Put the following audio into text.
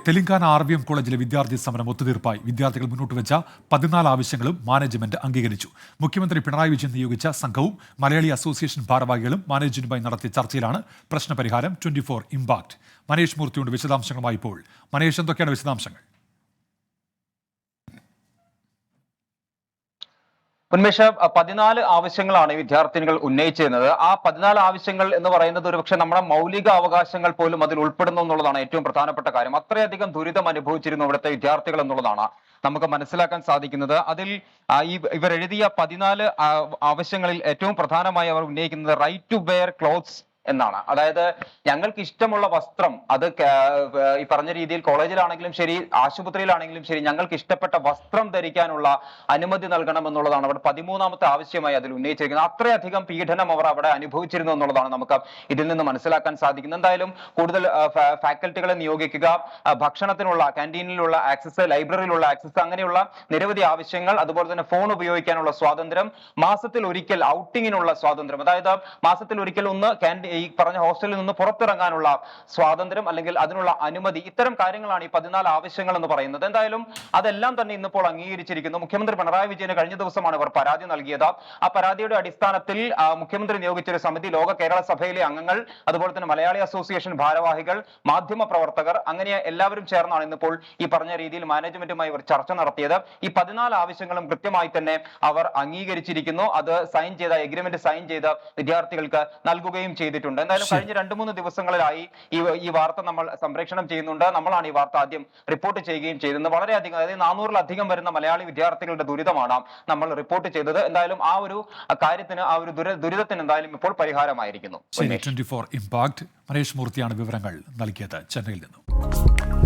Telangana RVM കോളേജിലെ വിദ്യാർത്ഥി സമരം ഒത്തുതീർപ്പായി. വിദ്യാർത്ഥികൾ മുന്നോട്ട് വെച്ച 14 ആവശ്യങ്ങളും മാനേജ്മെന്റ് അംഗീകരിച്ചു. മുഖ്യമന്ത്രി പിണറായി വിജയൻ നിയോഗിച്ച സംഘവും മലയാളി അസോസിയേഷൻ ഭാരവാഹികളും മാനേജ്മെന്റുമായി നടത്തിയ ചർച്ചയിലാണ് പ്രശ്നപരിഹാരം. 24 ഇംപാക്ട് മനേഷ് മൂർത്തിയുണ്ട് വിശദാംശങ്ങളുമായി. ഇപ്പോൾ മനേഷ്, എന്തൊക്കെയാണ് വിശദാംശങ്ങൾ? ഉന്മേഷ്, 14 ആവശ്യങ്ങളാണ് വിദ്യാർത്ഥിനികൾ ഉന്നയിച്ചിരുന്നത്. ആ 14 ആവശ്യങ്ങൾ എന്ന് പറയുന്നത് ഒരുപക്ഷെ നമ്മുടെ മൗലിക അവകാശങ്ങൾ പോലും അതിൽ ഉൾപ്പെടുന്നു എന്നുള്ളതാണ് ഏറ്റവും പ്രധാനപ്പെട്ട കാര്യം. അത്രയധികം ദുരിതം അനുഭവിച്ചിരുന്നു ഇവിടുത്തെ വിദ്യാർത്ഥികൾ എന്നുള്ളതാണ് നമുക്ക് മനസ്സിലാക്കാൻ സാധിക്കുന്നത്. അതിൽ ഇവർ എഴുതിയ 14 ആവശ്യങ്ങളിൽ ഏറ്റവും പ്രധാനമായി അവർ ഉന്നയിക്കുന്നത് റൈറ്റ് ടു വെയർ ക്ലോത്ത്സ് എന്നാണ്. അതായത് ഞങ്ങൾക്ക് ഇഷ്ടമുള്ള വസ്ത്രം, അത് ഈ പറഞ്ഞ രീതിയിൽ കോളേജിലാണെങ്കിലും ശരി, ആശുപത്രിയിലാണെങ്കിലും ശരി, ഞങ്ങൾക്ക് ഇഷ്ടപ്പെട്ട വസ്ത്രം ധരിക്കാനുള്ള അനുമതി നൽകണം എന്നുള്ളതാണ് അവിടെ 13ാമത്തെ ആവശ്യമായി അതിൽ ഉന്നയിച്ചിരിക്കുന്നത്. അത്രയധികം പീഡനം അവർ അവിടെ അനുഭവിച്ചിരുന്നു എന്നുള്ളതാണ് നമുക്ക് ഇതിൽ നിന്ന് മനസ്സിലാക്കാൻ സാധിക്കുന്നത്. എന്തായാലും കൂടുതൽ ഫാക്കൽറ്റികളെ നിയോഗിക്കുക, ഭക്ഷണത്തിനുള്ള ക്യാൻറ്റീനിലുള്ള ആക്സസ്, ലൈബ്രറിയിലുള്ള ആക്സസ്, അങ്ങനെയുള്ള നിരവധി ആവശ്യങ്ങൾ, അതുപോലെ തന്നെ ഫോൺ ഉപയോഗിക്കാനുള്ള സ്വാതന്ത്ര്യം, മാസത്തിൽ ഒരിക്കൽ ഔട്ടിങ്ങിനുള്ള സ്വാതന്ത്ര്യം, അതായത് മാസത്തിൽ ഒരിക്കൽ ഒന്ന് ഈ പറഞ്ഞ ഹോസ്റ്റലിൽ നിന്ന് പുറത്തിറങ്ങാനുള്ള സ്വാതന്ത്ര്യം അല്ലെങ്കിൽ അതിനുള്ള അനുമതി, ഇത്തരം കാര്യങ്ങളാണ് ഈ 14 ആവശ്യങ്ങൾ എന്ന് പറയുന്നത്. എന്തായാലും അതെല്ലാം തന്നെ ഇന്നിപ്പോൾ അംഗീകരിച്ചിരിക്കുന്നു. മുഖ്യമന്ത്രി പിണറായി വിജയന് കഴിഞ്ഞ ദിവസമാണ് ഇവർ പരാതി നൽകിയത്. ആ പരാതിയുടെ അടിസ്ഥാനത്തിൽ മുഖ്യമന്ത്രി നിയോഗിച്ച ഒരു സമിതി, ലോക കേരള സഭയിലെ അംഗങ്ങൾ, അതുപോലെ തന്നെ മലയാളി അസോസിയേഷൻ ഭാരവാഹികൾ, മാധ്യമ പ്രവർത്തകർ, അങ്ങനെ എല്ലാവരും ചേർന്നാണ് ഇന്നിപ്പോൾ ഈ പറഞ്ഞ രീതിയിൽ മാനേജ്മെന്റുമായി ഇവർ ചർച്ച നടത്തിയത്. ഈ 14 ആവശ്യങ്ങളും കൃത്യമായി തന്നെ അവർ അംഗീകരിച്ചിരിക്കുന്നു. അത് എഗ്രിമെന്റ് സൈൻ ചെയ്ത് വിദ്യാർത്ഥികൾക്ക് നൽകുകയും ചെയ്തിട്ടുണ്ട്. എന്തായാലും കഴിഞ്ഞ 2-3 ദിവസങ്ങളിലായി ഈ വാർത്ത നമ്മൾ സംപ്രേഷണം ചെയ്യുന്നുണ്ട്. നമ്മളാണ് ഈ വാർത്ത ആദ്യം റിപ്പോർട്ട് ചെയ്യുകയും ചെയ്തത്. വളരെയധികം, അതായത് 400-ലധികം വരുന്ന മലയാളി വിദ്യാർത്ഥികളുടെ ദുരിതമാണ് നമ്മൾ റിപ്പോർട്ട് ചെയ്തത്. എന്തായാലും ആ ഒരു കാര്യത്തിന്, ആ ഒരു ദുരിതത്തിന് എന്തായാലും ഇപ്പോൾ പരിഹാരമായിരിക്കുന്നു. 24 ഇംപാക്ട് മനേഷ് മൂർത്തിയാണ് വിവരങ്ങൾ നൽകിയത് ചെന്നൈയിൽ നിന്നും.